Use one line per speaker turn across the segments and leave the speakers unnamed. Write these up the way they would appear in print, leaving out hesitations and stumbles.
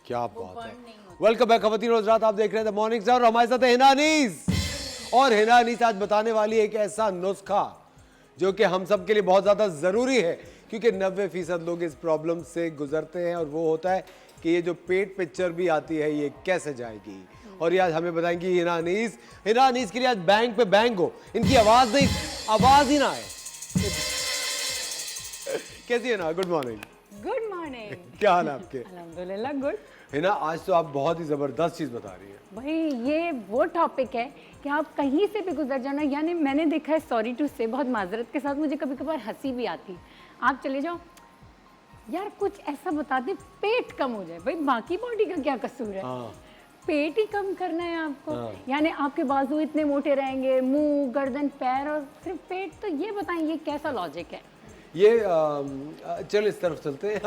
क्या बात है। वेलकम बैक खवातीन और हज़रात, आप देख रहे थे मॉर्निंग स्टार और हमारे साथ है हिना अनीस। और हिना अनीस आज बताने वाली है एक ऐसा नुस्खा जो कि हम सब के लिए बहुत ज़्यादा ज़रूरी है, क्योंकि 90% लोग इस प्रॉब्लम से गुजरते हैं, और वो होता है कि ये जो पेट पे चर्बी आती है ये कैसे जाएगी। और ये आज हमें बताएंगी हिना अनीस। हिना अनीस के लिए आज बैंक पे बैंक हो, इनकी आवाज़ नहीं, आवाज़ ही ना आए। कैसी है ना? Good morning.
Good morning.
क्या हाल है आपके?
अल्हम्दुलिल्लाह गुड।
हिना, आज तो आप बहुत ही ज़बरदस्त चीज़ बता रही हैं।
भाई ये वो टॉपिक है कि आप कहीं से भी गुजर जाना, यानी मैंने देखा है, सॉरी टू से, बहुत माजरत के साथ, मुझे कभी कभार हंसी भी आती है। आप चले जाओ यार, कुछ ऐसा बता दे पेट कम हो जाए, भाई बाकी बॉडी का क्या कसूर है।
हाँ।
पेट ही कम करना है आपको। यानी आपके बाजू इतने मोटे रहेंगे, मुंह, गर्दन, पैर और सिर्फ पेट, तो ये बताएं ये कैसा लॉजिक है?
ये चल इस तरफ चलते हैं।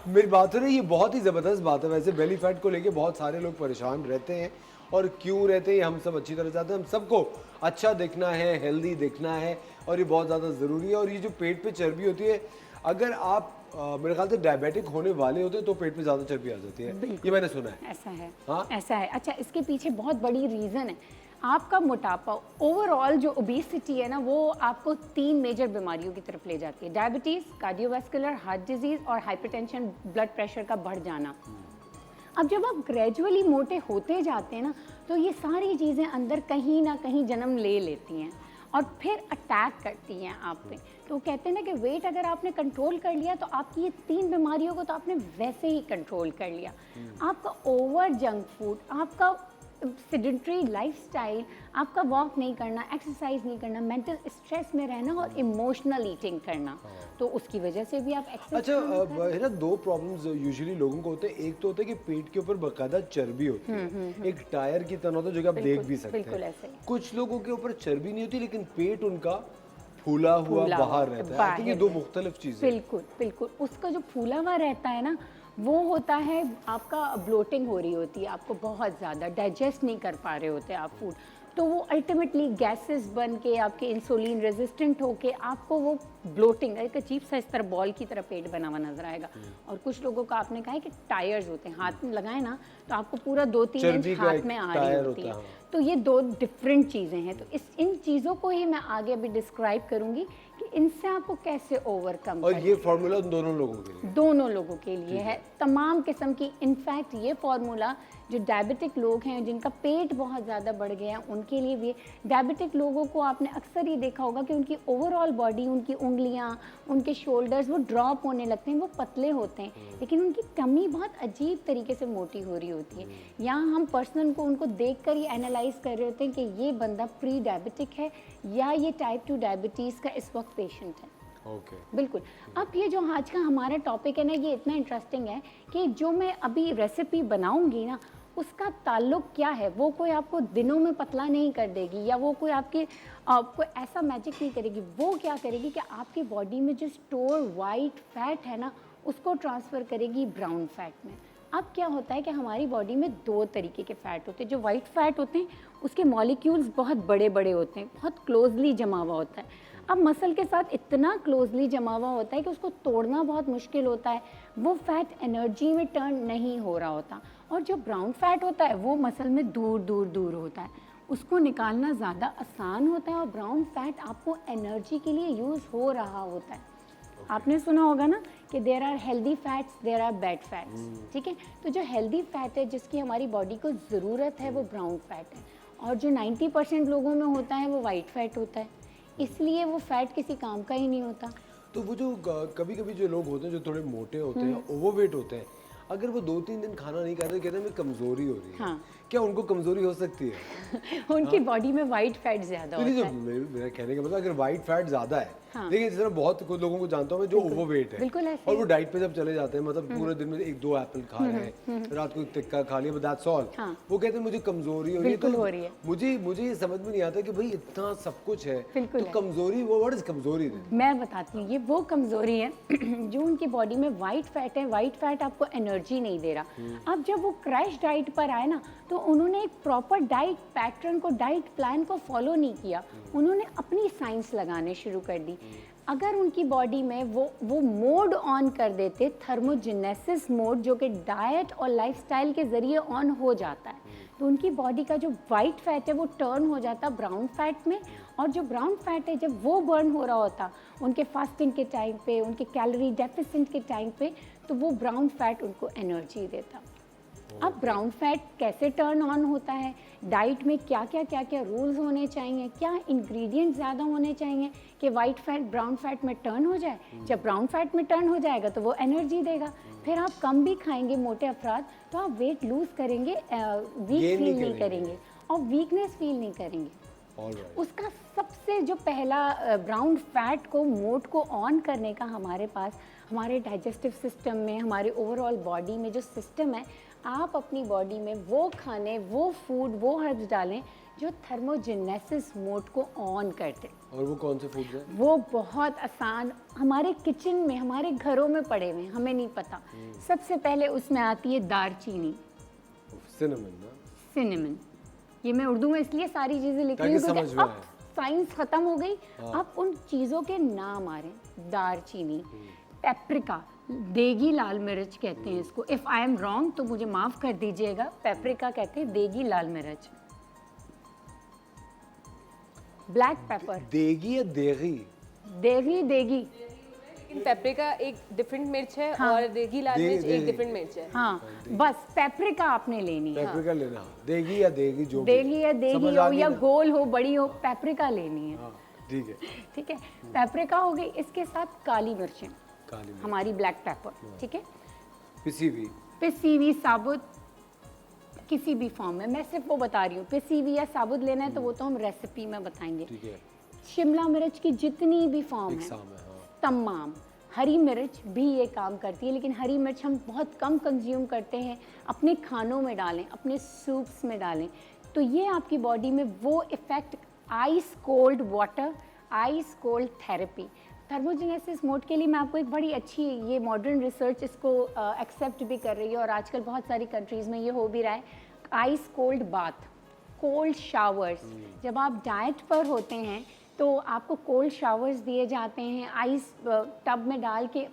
मेरी बात हो रही, ये बहुत ही ज़बरदस्त बात है। वैसे बेली फैट को लेके बहुत सारे लोग परेशान रहते हैं, और क्यों रहते हैं हम सब अच्छी तरह चाहते हैं। हम सबको अच्छा दिखना है, हेल्दी दिखना है, और ये बहुत ज़्यादा ज़रूरी है। और ये जो पेट पे चर्बी होती है, अगर आप मेरे ख्याल से डायबिटिक होने वाले होते हैं तो पेट पे ज़्यादा चर्बी आ जाती है, ये मैंने सुना है।
ऐसा है।
हाँ?
ऐसा है। अच्छा, इसके पीछे बहुत बड़ी रीज़न है। आपका मोटापा, ओवरऑल जो ओबेसिटी है ना, वो आपको 3 मेजर बीमारियों की तरफ ले जाती है: डायबिटीज़, कार्डियोवास्कुलर, हार्ट डिजीज़ और हाइपरटेंशन, ब्लड प्रेशर का बढ़ जाना। अब जब आप ग्रेजुअली मोटे होते जाते हैं ना, तो ये सारी चीज़ें अंदर कहीं ना कहीं जन्म ले लेती हैं और फिर अटैक करती हैं आप पे। तो कहते हैं ना कि वेट अगर आपने कंट्रोल कर लिया तो आपकी ये 3 बीमारियों को तो आपने वैसे ही कंट्रोल कर लिया। आपका ओवर जंक फूड, आपका सेडेंटरी लाइफस्टाइल, आपका वॉक नहीं करना, एक्सरसाइज नहीं करना, मेंटल स्ट्रेस में रहना और इमोशनल ईटिंग करना, तो उसकी वजह से भी आप एक्सेस।
अच्छा है ना, 2 प्रॉब्लम्स यूजुअली लोगों को होते हैं। एक तो होता है कि पेट के ऊपर बाकायदा चर्बी होती है, एक टायर की तरह होता है जो कि आप देख भी सकते हैं। कुछ लोगों के ऊपर चर्बी नहीं होती लेकिन पेट उनका फूला हुआ बाहर रहता है। तो ये 2 मुख्तलिफ चीज़ें।
बिल्कुल बिल्कुल। उसका जो फूला हुआ रहता है ना, वो होता है आपका ब्लोटिंग हो रही होती है, आपको बहुत ज़्यादा डाइजेस्ट नहीं कर पा रहे होते आप फूड, तो वो अल्टीमेटली गैसेस बन के आपके इंसुलिन रेजिस्टेंट होके आपको वो ब्लोटिंग, एक अजीब सा इस तरह बॉल की तरह पेट बना हुआ नजर आएगा। और कुछ लोगों का आपने कहा है कि टायर्स होते हैं, हाथ में लगाए ना तो आपको पूरा 2-3 इंच हाथ में आ रही होती है। तो ये 2 डिफरेंट चीज़ें हैं। तो इन चीज़ों को ही मैं आगे अभी डिस्क्राइब करूंगी कि इनसे आपको कैसे ओवरकम।
और ये फार्मूला दोनों लोगों के लिए,
दोनों लोगों के लिए है, तमाम किस्म की। इनफैक्ट ये फार्मूला जो डायबिटिक लोग हैं, जिनका पेट बहुत ज़्यादा बढ़ गया है, उनके लिए भी। डायबिटिक लोगों को आपने अक्सर ये देखा होगा कि उनकी ओवरऑल बॉडी, उनकी उंगलियां, उनके शोल्डर्स वो ड्रॉप होने लगते हैं, वो पतले होते हैं, लेकिन उनकी टमी बहुत अजीब तरीके से मोटी हो रही होती है। यहाँ हम पर्सन को उनको देख कर ही एनालाइज कर रहे होते हैं कि ये बंदा प्री डायबिटिक है या ये टाइप 2 डायबिटीज़ का इस वक्त पेशेंट है। बिल्कुल। अब ये जो आज का हमारा टॉपिक है ना, ये इतना इंटरेस्टिंग है कि जो मैं अभी रेसिपी बनाऊंगी ना, उसका ताल्लुक क्या है, वो कोई आपको दिनों में पतला नहीं कर देगी, या वो कोई आपको ऐसा मैजिक नहीं करेगी। वो क्या करेगी कि आपकी बॉडी में जो स्टोर वाइट फैट है ना, उसको ट्रांसफ़र करेगी ब्राउन फैट में। अब क्या होता है कि हमारी बॉडी में 2 तरीके के फ़ैट होते हैं। जो वाइट फैट होते हैं उसके मॉलिक्यूल्स बहुत बड़े बड़े होते हैं, बहुत क्लोजली जमा हुआ होता है। अब मसल के साथ इतना क्लोजली जमा हुआ होता है कि उसको तोड़ना बहुत मुश्किल होता है। वो फैट एनर्जी में टर्न नहीं हो रहा होता। और जो ब्राउन फैट होता है वो मसल में दूर दूर दूर होता है, उसको निकालना ज़्यादा आसान होता है। और ब्राउन फैट आपको एनर्जी के लिए यूज़ हो रहा होता है। आपने सुना होगा ना कि there are healthy fats, there are bad fats, ठीक है। तो जो हेल्दी फैट है, जिसकी हमारी बॉडी को ज़रूरत है, वो ब्राउन फैट है। और जो 90% लोगों में होता है वो वाइट फैट होता है, इसलिए वो फैट किसी काम का ही नहीं होता।
तो वो जो कभी कभी जो लोग होते हैं जो थोड़े मोटे होते हैं, ओवरवेट होते हैं, अगर वो 2-3 दिन खाना नहीं खाते कहते हैं मैं कमजोरी हो रही है।
हाँ।
क्या उनको कमजोरी हो सकती है?
उनकी बॉडी में वाइट फैट ज्यादा
तो
होता
नहीं,
है।
जो मेरा कहने का मतलब अगर वाइट फैट ज्यादा है,
हाँ।
लेकिन जिस तरह बहुत कुछ लोगों को जानता हूँ मैं जो ओवरवेट है
बिल्कुल ऐसे
और वो डाइट पे जब चले जाते हैं, मतलब पूरे दिन में 1-2 एप्पल खा रहे हैं, रात को एक टिक्का खा लिया, बट दैट्स ऑल,
हाँ।
वो कहते हैं मुझे कमजोरी हो रही है।
बिल्कुल
तो
हो रही है।
मुझे ये समझ में नहीं आता कि भाई इतना सब कुछ है
बिल्कुल
तो
है।
कमजोरी, वो व्हाट इज कमजोरी then?
मैं बताती हूँ, ये वो कमजोरी है जो उनकी बॉडी में वाइट फैट है। वाइट फैट आपको एनर्जी नहीं दे रहा। अब जब वो क्रैश डाइट पर आए ना, तो उन्होंने एक प्रॉपर डाइट पैटर्न को, डाइट प्लान को फॉलो नहीं किया। उन्होंने अपनी साइंस लगाने शुरू कर दी। अगर उनकी बॉडी में वो मोड ऑन कर देते, थर्मोजेनेसिस मोड, जो कि डाइट और लाइफस्टाइल के ज़रिए ऑन हो जाता है, तो उनकी बॉडी का जो वाइट फैट है वो टर्न हो जाता ब्राउन फैट में। और जो ब्राउन फैट है जब वो बर्न हो रहा होता उनके फास्टिंग के टाइम पे, उनके कैलोरी डेफिसिट के टाइम पे, तो वो ब्राउन फैट उनको एनर्जी देता। अब ब्राउन फैट कैसे टर्न ऑन होता है, डाइट में क्या क्या रूल्स होने चाहिए, क्या इंग्रेडिएंट ज़्यादा होने चाहिए कि वाइट फैट ब्राउन फैट में टर्न हो जाए। जब ब्राउन फैट में टर्न हो जाएगा तो वो एनर्जी देगा। फिर आप कम भी खाएंगे मोटे अफराद तो आप वेट लूज करेंगे, वीक फील नहीं करेंगे और वीकनेस फील नहीं करेंगे।
Alright.
उसका सबसे जो पहला ब्राउन फैट को, मोड को ऑन करने का हमारे पास, हमारे डाइजेस्टिव सिस्टम में, हमारे ओवरऑल बॉडी में जो सिस्टम है, आप अपनी बॉडी में वो खाने, वो फूड, वो हर्ब्स डालें जो थर्मोजेनेसिस मोड को ऑन करते।
और वो कौन से फूड्स हैं?
वो बहुत आसान हमारे किचन में, हमारे घरों में पड़े हुए हैं, हमें नहीं पता। सबसे पहले उसमें आती है दालचीनी,
सिनेमन ना?
सिनेमन। ये मैं उर्दू में इसलिए सारी चीज़ें लिख रही
ताकि
हूँ
समझ
क्योंकि
में
अब
आए।
साइंस ख़त्म हो गई। अब उन चीज़ों के नाम आ रहे हैं। दालचीनी, पेपरिका, देगी लाल मिर्च कहते हैं इसको। इफ़ आई एम रॉन्ग तो मुझे माफ़ कर दीजिएगा। पेपरिका कहते हैं देगी लाल मिर्च। ब्लैक पेपर,
देगी या देगी?
देगी देगी,
लेकिन पेपरिका एक डिफरेंट मिर्च है
हाँ।
और देगी लाल मिर्च
देगी।
एक डिफरेंट मिर्च है।
हाँ बस पेपरिका आपने लेनी है।
पेपरिका लेना, देगी या देगी जो भी।
देगी या देगी
समझ आ
हो
गई
या
ना?
गोल हो, बड़ी हो, पेपरिका लेनी है।
हाँ, ठीक है।
ठीक है, पेपरिका हो गई। इसके साथ काली मिर्चें,
काली मिर्च,
हमारी ब्लैक पेपर, ठीक है,
पिसी हुई।
पिसी हुई साबुत किसी भी फॉर्म में, मैं सिर्फ वो बता रही हूँ। पिसी हुई या साबुत लेना है तो वो तो हम रेसिपी में बताएंगे।
ठीक है,
शिमला मिर्च की जितनी भी फॉर्म है,
इकसाम है, हाँ।
तमाम। हरी मिर्च भी ये काम करती है, लेकिन हरी मिर्च हम बहुत कम कंज्यूम करते हैं। अपने खानों में डालें, अपने सूप्स में डालें, तो ये आपकी बॉडी में वो effect, ice cold water, ice cold therapy. Thermogenesis mode के लिए मैं आपको एक बड़ी अच्छी, ये मॉडर्न रिसर्च इसको एक्सेप्ट भी कर रही है और आजकल बहुत सारी कंट्रीज़ में ये हो भी रहा है। Ice cold bath, cold showers. जब आप डाइट पर होते हैं तो आपको कोल्ड शावर्स दिए जाते हैं, आइस टब में डाल के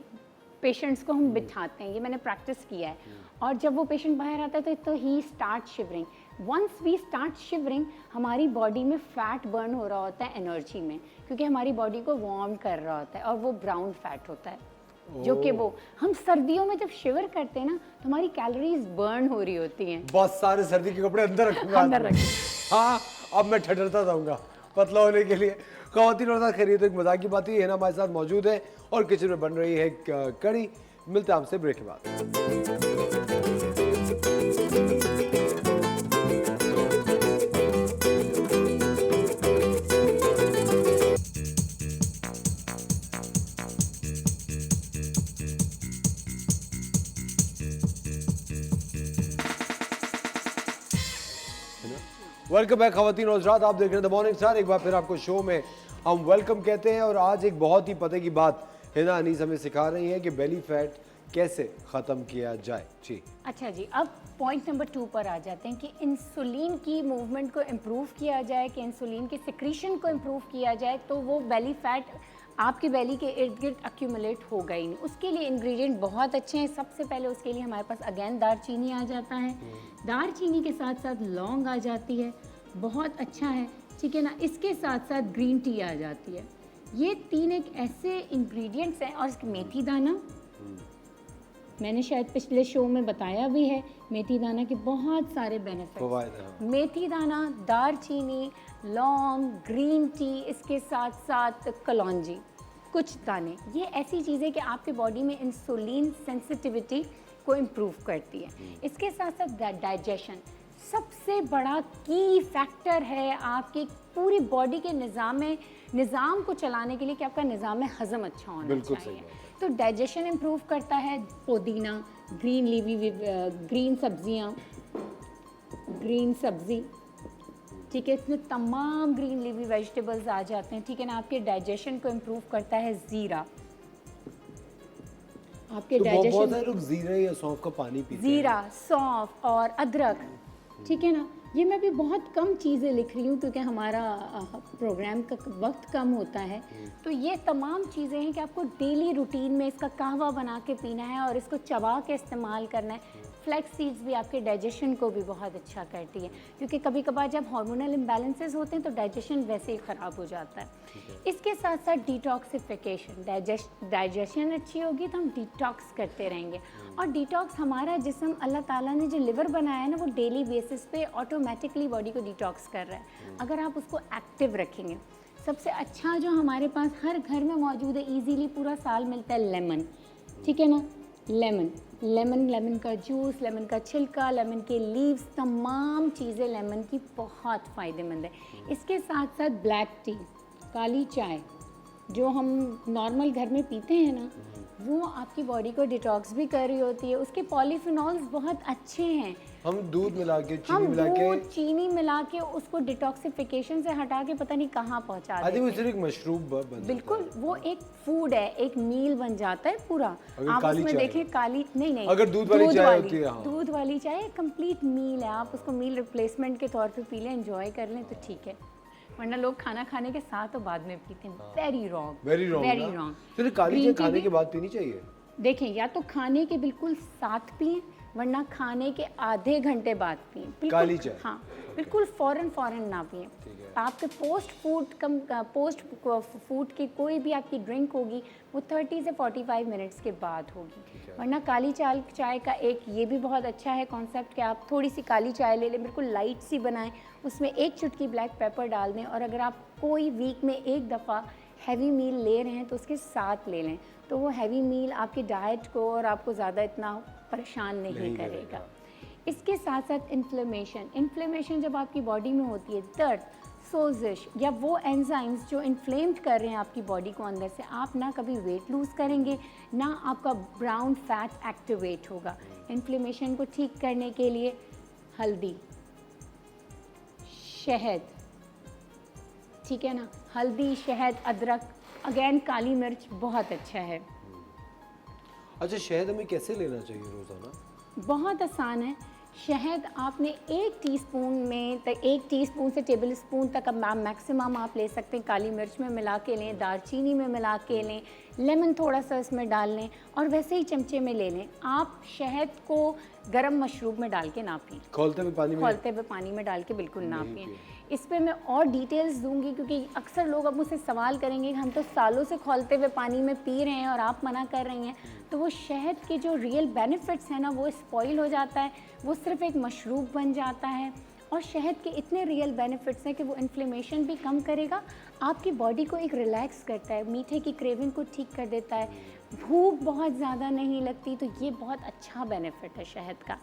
पेशेंट्स को हम बिठाते हैं। ये मैंने प्रैक्टिस किया है। और जब वो पेशेंट बाहर आता है तो ही start shivering. Once we start shivering, हमारी बॉडी में फैट बर्न हो रहा होता है एनर्जी में, क्योंकि हमारी बॉडी को वार्म कर रहा होता है और वो ब्राउन फैट होता है। जो कि वो हम सर्दियों में जब शिवर करते हैं ना तो हमारी कैलोरीज बर्न हो रही होती हैं।
बस सारे सर्दी के कपड़े अंदर रखूंगा।
अंदर रखिए।
हाँ, अब मैं ठठरता जाऊंगा पतला होने के लिए। ख़वातीन और खैरियत, तो एक मजाक की बात ही है ना, हमारे साथ मौजूद है और किचन में बन रही है कड़ी। मिलते हैं आपसे ब्रेक के बाद। वेलकम बैक ख़वातीन और हज़रात, आप देख रहे हैं द मॉर्निंग स्टार। एक बार फिर आपको शो में हम वेलकम कहते हैं और आज एक बहुत ही पते की बात हिना अनीस हमें सिखा रही हैं कि बेली फैट कैसे ख़त्म किया जाए। जी
अच्छा जी, अब पॉइंट नंबर 2 पर आ जाते हैं कि इंसुलिन की मूवमेंट को इम्प्रूव किया जाए, कि इंसुलिन की सिक्रीशन को इम्प्रूव किया जाए तो वो बेली फैट आपकी बेली के इर्द गिर्द एक्यूमुलेट होगा ही नहीं। उसके लिए इंग्रेडिएंट बहुत अच्छे हैं। सबसे पहले उसके लिए हमारे पास अगेन दालचीनी आ जाता है। दालचीनी के साथ साथ लौंग आ जाती है, बहुत अच्छा है, ठीक है ना। इसके साथ साथ ग्रीन टी आ जाती है। ये 3 एक ऐसे इंग्रेडिएंट्स हैं। और मेथी दाना, मैंने शायद पिछले शो में बताया भी है, मेथी दाना के बहुत सारे बेनिफिट्स।
फवायद हैं।
मेथी दाना, दालचीनी, लौंग, ग्रीन टी, इसके साथ साथ कलौंजी, कुछ दाने, ये ऐसी चीज़ें कि आपके बॉडी में इंसुलिन सेंसिटिविटी को इम्प्रूव करती है। इसके साथ साथ डाइजेशन सबसे बड़ा की फैक्टर है आपकी पूरी बॉडी के निज़ाम को चलाने के लिए कि आपका निज़ाम हज़म अच्छा होना
बिल्कुल सही
चाहिए।
बात है।
तो डाइजेशन इम्प्रूव करता है पुदीना, ग्रीन सब्ज़ी, ठीक है, इसमें तमाम ग्रीन लीवी वेजिटेबल्स आ जाते हैं, ठीक है ना। आपके डाइजेशन को इम्प्रूव करता है ज़ीरा, आपके
तो बहुत
डाइजेशन,
सारे लोग जीरा या सौंफ का पानी पीते हैं।
ज़ीरा, सौंफ और अदरक, ठीक है ना। ये मैं भी बहुत कम चीज़ें लिख रही हूँ क्योंकि हमारा प्रोग्राम का वक्त कम होता है। तो ये तमाम चीज़ें हैं कि आपको डेली रूटीन में इसका कहवा बना के पीना है और इसको चबा के इस्तेमाल करना है। फ्लैक्स सीड्स भी आपके डाइजेशन को भी बहुत अच्छा करती है क्योंकि कभी कभार जब हार्मोनल इम्बैलेंसेस होते हैं तो डाइजेशन वैसे ही ख़राब हो जाता है। इसके साथ साथ डिटॉक्सिफिकेशन, डाइजेशन अच्छी होगी तो हम डिटॉक्स करते रहेंगे। और डिटॉक्स हमारा जिस्म, अल्लाह ताला ने जो लिवर बनाया है ना, वो डेली बेसिस पे ऑटोमेटिकली बॉडी को डिटॉक्स कर रहा है अगर आप उसको एक्टिव रखेंगे। सबसे अच्छा जो हमारे पास हर घर में मौजूद है, इजीली पूरा साल मिलता है, लेमन, ठीक है ना। लेमन का जूस, लेमन का छिलका, लेमन के लीव्स, तमाम चीज़ें लेमन की बहुत फ़ायदेमंद है। इसके साथ साथ ब्लैक टी, काली चाय जो हम नॉर्मल घर में पीते हैं ना, वो आपकी बॉडी को डिटॉक्स भी कर रही होती है। उसके पॉलीफिनॉल्स बहुत अच्छे हैं।
हम दूध मिला के, चीनी
हम
मिला के,
दूध चीनी मिला के उसको डिटॉक्सिफिकेशन से हटा के पता नहीं कहाँ पहुँचा
आदि
देते
वो
हैं।
सिर्फ एक मशरूब बन जाता है।
बिल्कुल, वो एक फूड है, एक मील बन जाता है पूरा।
अगर
आप
काली
उसमें
चाय
देखें काली नहीं,
अगर दूध वाली चाय होती है, हाँ।
दूध वाली चाय कंप्लीट मील है। आप उसको मील रिप्लेसमेंट के तौर पे पी लें, एंजॉय कर लें तो ठीक है, वरना लोग खाना खाने के साथ और बाद में पीते हैं। Very wrong,
very
wrong.
Wrong. तो काली चाय खाने के बाद पीनी चाहिए।
देखें, या तो खाने के बिल्कुल साथ पिएं, वरना खाने के आधे घंटे बाद पिएं। बिल्कुल,
काली चाय?
हाँ, बिल्कुल फौरन ना पिएं। आपके पोस्ट फूड की कोई भी आपकी ड्रिंक होगी वो 30 से 45 मिनट्स के बाद होगी। वरना काली चाय का एक ये भी बहुत अच्छा है कॉन्सेप्ट कि आप थोड़ी सी काली चाय ले लें, बिल्कुल लाइट सी बनाएं, उसमें एक चुटकी ब्लैक पेपर डाल दें, और अगर आप कोई वीक में एक दफ़ा हैवी मील ले रहे हैं तो उसके साथ ले लें, तो वो हैवी मील आपकी डाइट को और आपको ज़्यादा इतना परेशान नहीं करेगा। इसके साथ साथ इन्फ्लेमेशन जब आपकी बॉडी में होती है, दर्द, सोजिश या वो एंजाइम्स जो इन्फ्लेम्ड कर रहे हैं आपकी बॉडी को अंदर से, आप ना कभी वेट लूज़ करेंगे ना आपका ब्राउन फैट एक्टिवेट होगा। इन्फ्लेमेशन को ठीक करने के लिए हल्दी, शहद, ठीक है ना, हल्दी, शहद, अदरक, अगेन काली मिर्च बहुत अच्छा है।
अच्छा, शहद हमें कैसे लेना चाहिए रोजाना?
बहुत आसान है। शहद आपने 1 टीस्पून से टेबल स्पून तक अब मैक्सिमम आप ले सकते हैं। काली मिर्च में मिला के लें, दालचीनी में मिला के लें, लेमन थोड़ा सा इसमें डाल लें और वैसे ही चमचे में ले लें। आप शहद को गरम मशरूब में डाल के ना पिएं,
खौलते हुए पानी में
डाल के बिल्कुल ना पिएं। इस पे मैं और डिटेल्स दूंगी क्योंकि अक्सर लोग अब मुझसे सवाल करेंगे कि हम तो सालों से खौलते हुए पानी में पी रहे हैं और आप मना कर रही हैं, तो वो शहद के जो रियल बेनिफिट्स हैं ना, वो स्पॉइल हो जाता है, वो सिर्फ एक मशरूब बन जाता है। और शहद के इतने रियल बेनिफिट्स हैं कि वो इन्फ्लेमेशन भी कम करेगा, आपकी बॉडी को एक रिलैक्स करता है, मीठे की क्रेविंग को ठीक कर देता है, भूख बहुत ज़्यादा नहीं लगती, तो ये बहुत अच्छा बेनिफिट है शहद का।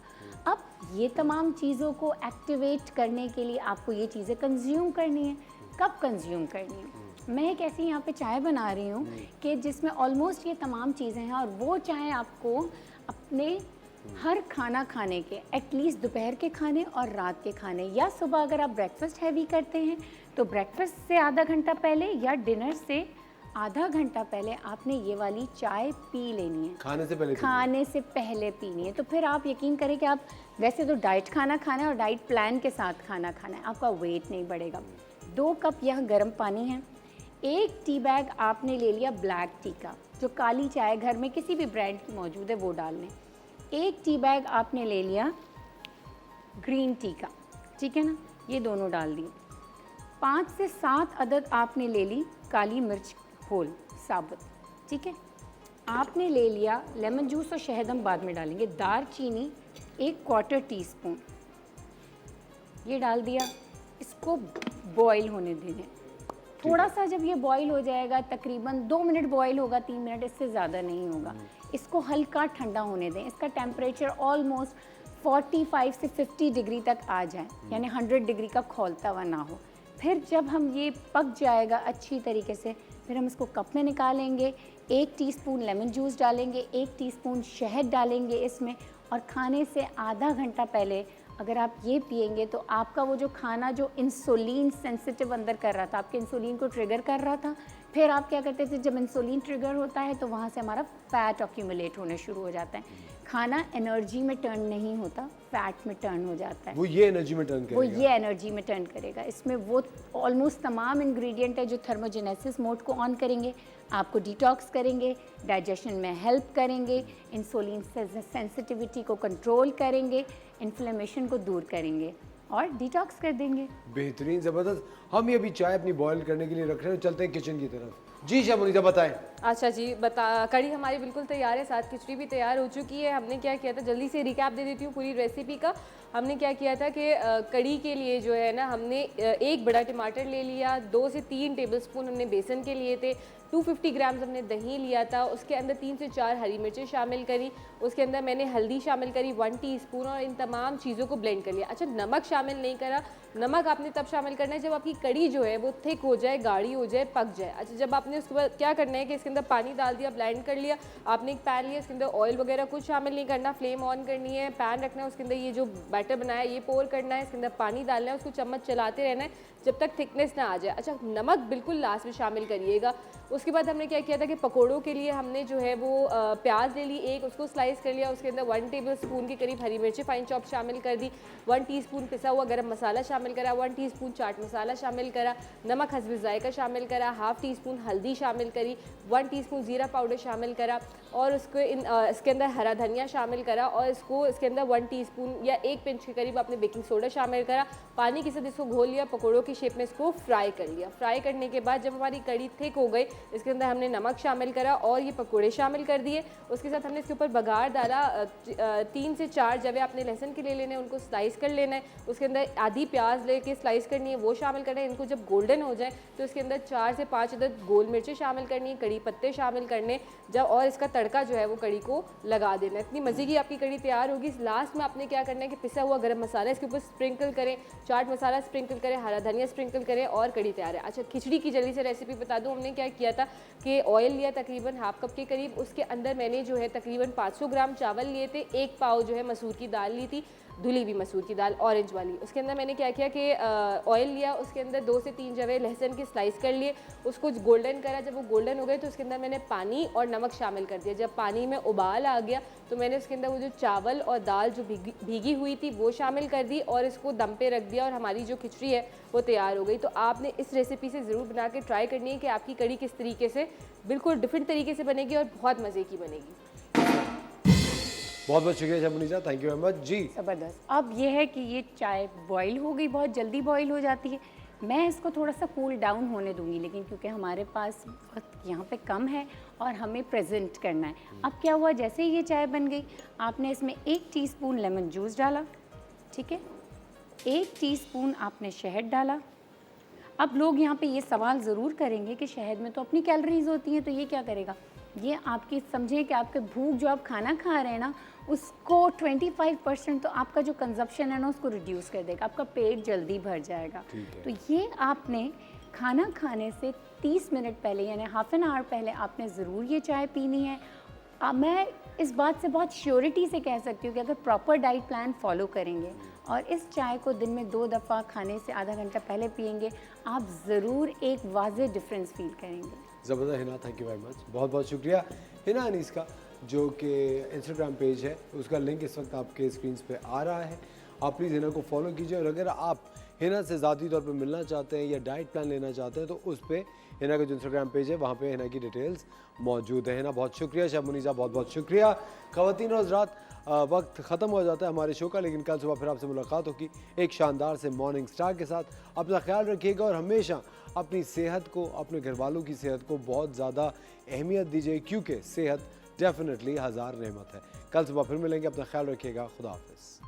अब ये तमाम चीज़ों को एक्टिवेट करने के लिए आपको ये चीज़ें कंज्यूम करनी है। कब कंज्यूम करनी है? मैं एक ऐसी यहाँ पे चाय बना रही हूँ कि जिसमें ऑलमोस्ट ये तमाम चीज़ें हैं, और वो चाय आपको अपने हर खाना खाने के, एटलीस्ट दोपहर के खाने और रात के खाने, या सुबह अगर आप ब्रेकफास्ट हैवी करते हैं तो ब्रेकफास्ट से आधा घंटा पहले या डिनर से आधा घंटा पहले आपने ये वाली चाय पी लेनी है।
खाने से पहले
पीनी है। तो फिर आप यकीन करें कि आप वैसे तो डाइट खाना खाना है और डाइट प्लान के साथ खाना खाना है, आपका वेट नहीं बढ़ेगा। 2 कप यह गर्म पानी है। 1 टी बैग आपने ले लिया ब्लैक टी का, जो काली चाय घर में किसी भी ब्रांड की मौजूद है वो डाल लें। 1 टी बैग आपने ले लिया ग्रीन टी का, ठीक है ना, ये दोनों डाल दिए। 5 से 7 अदद आपने ले ली काली मिर्च होल साबुत, ठीक है। आपने ले लिया लेमन जूस और शहद हम बाद में डालेंगे। दालचीनी 1/4 टीस्पून ये डाल दिया। इसको बॉईल होने देंगे थोड़ा सा। जब ये बॉईल हो जाएगा, तकरीबन 2 मिनट बॉईल होगा, 3 मिनट, इससे ज़्यादा नहीं होगा। इसको हल्का ठंडा होने दें। इसका टेम्परेचर ऑलमोस्ट 45 से 50 डिग्री तक आ जाए, यानी 100 डिग्री का खौलता हुआ ना हो। फिर जब हम ये पक जाएगा अच्छी तरीके से, फिर हम इसको कप में निकालेंगे। 1 टीस्पून लेमन जूस डालेंगे, 1 टीस्पून शहद डालेंगे इसमें, और खाने से आधा घंटा पहले अगर आप ये पिएंगे तो आपका वो जो खाना जो इंसुलिन सेंसिटिव अंदर कर रहा था, आपके इंसुलिन को ट्रिगर कर रहा था, फिर आप क्या करते थे, जब इंसुलिन ट्रिगर होता है तो वहाँ से हमारा फैट ऑक्यूमुलेट होने शुरू हो जाता है। खाना एनर्जी में टर्न नहीं होता, फैट में टर्न हो जाता है।
वो ये एनर्जी में टर्न करेगा।
वो ये एनर्जी में टर्न करेगा। इसमें वो ऑलमोस्ट तमाम इंग्रेडिएंट है जो थर्मोजेनेसिस मोड को ऑन करेंगे, आपको डिटॉक्स करेंगे, डाइजेशन में हेल्प करेंगे, इंसुलिन सेंसिटिविटी को कंट्रोल करेंगे, इन्फ्लेमेशन को दूर करेंगे और डिटॉक्स कर देंगे।
बेहतरीन, ज़बरदस्त। हम ये अभी चाय अपनी बॉयल करने के लिए रख रहे हैं, चलते हैं किचन की तरफ। जी शमुनीसा बताएं।
अच्छा जी, कड़ी हमारी बिल्कुल तैयार है, साथ खिचड़ी भी तैयार हो चुकी है। हमने क्या किया था, जल्दी से रिकैप दे देती हूँ पूरी रेसिपी का। हमने क्या किया था कि कड़ी के लिए जो है ना, हमने 1 बड़ा टमाटर ले लिया, 2 से 3 टेबलस्पून हमने बेसन के लिए थे, 250 ग्राम्स हमने दही लिया था, उसके अंदर 3 से 4 हरी मिर्चें शामिल करी, उसके अंदर मैंने हल्दी शामिल करी 1 टीस्पून, और इन तमाम चीज़ों को ब्लेंड कर लिया। अच्छा, नमक शामिल नहीं करा। नमक आपने तब शामिल करना है जब आपकी कड़ी जो है वो थिक हो जाए, गाढ़ी हो जाए, पक जाए। अच्छा, जब आपने उसके बाद क्या करना है कि इसके अंदर पानी डाल दिया, ब्लेंड कर लिया, आपने एक पैन लिया, इसके अंदर ऑयल वगैरह कुछ शामिल नहीं करना, फ्लेम ऑन करनी है, पैन रखना है, उसके अंदर ये जो बैटर बनाया है ये पोर करना है, इसके अंदर पानी डालना है, उसको चम्मच चलाते रहना है जब तक थिकनेस ना आ जाए। अच्छा, नमक बिल्कुल लास्ट में शामिल करिएगा। उसके बाद हमने क्या किया था कि पकोड़ों के लिए हमने जो है वो प्याज ले ली एक, उसको स्लाइस कर लिया, उसके अंदर 1 टेबलस्पून के करीब हरी मिर्ची फाइन चॉप शामिल कर दी, 1 टीस्पून पिसा हुआ गरम मसाला शामिल करा, 1 टीस्पून चाट मसाला शामिल करा, नमक हस्बे जायका शामिल करा, हाफ टीस्पून हल्दी शामिल करी, 1 टीस्पून जीरा पाउडर शामिल करा, और उसको इसके अंदर हरा धनिया शामिल करा, और इसको इसके अंदर 1 टीस्पून या 1 पिंच के करीब आपने बेकिंग सोडा शामिल करा। पानी के साथ इसको घोल लिया, पकौड़ों की शेप में इसको फ्राई कर लिया। फ्राई करने के बाद जब हमारी कड़ी थिक हो गई, इसके अंदर हमने नमक शामिल करा और ये पकौड़े शामिल कर दिए। उसके साथ हमने इसके ऊपर बघार डाला। 3 से 4 जवे आपने लहसुन के ले लेने, उनको स्लाइस कर लेना है। उसके अंदर आधी प्याज लेके स्लाइस करनी है, वो शामिल करना है। इनको जब गोल्डन हो जाए तो इसके अंदर 4 से 5 अदद गोल मिर्चें शामिल करनी है, कड़ी पत्ते शामिल करने जब, और इसका तड़का जो है वो कड़ी को लगा देना। इतनी मज़े की आपकी कड़ी तैयार होगी। लास्ट में आपने क्या करना है कि पिसा हुआ गरम मसाला इसके ऊपर स्प्रिंकल करें, चाट मसाला स्प्रिंकल करें, हरा धनिया स्प्रिंकल करें, और कड़ी तैयार है। अच्छा, खिचड़ी की जल्दी से रेसिपी बता दूं। हमने क्या किया था कि ऑयल लिया तकरीबन हाफ कप के करीब, उसके अंदर मैंने जो है तकरीबन 500 ग्राम चावल लिए थे, 1 पाव जो है मसूर की दाल ली थी, धुली हुई मसूर की दाल ऑरेंज वाली। उसके अंदर मैंने क्या किया कि ऑयल लिया, उसके अंदर 2 से 3 जवे लहसुन के स्लाइस कर लिए, उसको गोल्डन करा। जब वो गोल्डन हो गए तो उसके अंदर मैंने पानी और नमक शामिल कर दिया। जब पानी में उबाल आ गया तो मैंने उसके अंदर वो जो चावल और दाल जो भीगी हुई थी वो शामिल कर दी और इसको दम पे रख दिया, और हमारी जो खिचड़ी है वो तैयार हो गई। तो आपने इस रेसिपी से ज़रूर बना के ट्राई करनी है कि आपकी कड़ी किस तरीके से बिल्कुल डिफरेंट तरीके से बनेगी और बहुत मज़े की बनेगी।
बहुत बहुत शुक्रिया शमुनीसा, थैंक यू वेरी मच जी।
ज़बरदस्त। अब ये है कि ये चाय बॉईल हो गई, बहुत जल्दी बॉईल हो जाती है। मैं इसको थोड़ा सा कूल डाउन होने दूंगी, लेकिन क्योंकि हमारे पास वक्त यहाँ पे कम है और हमें प्रेजेंट करना है। अब क्या हुआ, जैसे ही ये चाय बन गई, आपने इसमें 1 टीस्पून लेमन जूस डाला, ठीक है, 1 टीस्पून आपने शहद डाला। अब लोग यहाँ पे ये सवाल ज़रूर करेंगे कि शहद में तो अपनी कैलोरीज होती हैं, तो ये क्या करेगा। ये आपकी समझें कि आपके भूख जो आप खाना खा रहे हैं ना, उसको 25% तो आपका जो कंजप्शन है ना उसको रिड्यूस कर देगा, आपका पेट जल्दी भर जाएगा। तो ये आपने खाना खाने से 30 मिनट पहले यानी हाफ एन आवर पहले आपने ज़रूर ये चाय पीनी है। मैं इस बात से बहुत श्योरिटी से कह सकती हूँ कि अगर प्रॉपर डाइट प्लान फॉलो करेंगे और इस चाय को दिन में 2 दफ़ा खाने से आधा घंटा पहले पिएंगे, आप ज़रूर एक वाज़ेह डिफरेंस फील करेंगे।
ज़बरदस्त Hina, thank you very much, बहुत बहुत शुक्रिया। हिना अनीस का जो कि इंस्टाग्राम पेज है उसका लिंक इस वक्त आपके स्क्रीन पे आ रहा है, आप प्लीज़ हिना को फॉलो कीजिए। और अगर आप हिना से ज़ाती तौर पे मिलना चाहते हैं या डाइट प्लान लेना चाहते हैं तो उस पर हिना का जो इंस्टाग्राम पेज है वहाँ पे हिना की डिटेल्स मौजूद है। हिना बहुत शुक्रिया, शमुनीसा बहुत बहुत शुक्रिया। ख़वातीन और हज़रात, वक्त ख़त्म हो जाता है हमारे शो का, लेकिन कल सुबह फिर आपसे मुलाकात होगी एक शानदार से मॉर्निंग स्टार के साथ। अपना ख्याल रखिएगा और हमेशा अपनी सेहत को, अपने घर वालों की सेहत को बहुत ज़्यादा अहमियत दीजिए, क्योंकि सेहत डेफिनेटली हज़ार नेमत है। कल सुबह फिर मिलेंगे, अपना ख्याल रखिएगा, खुदा हाफिज़।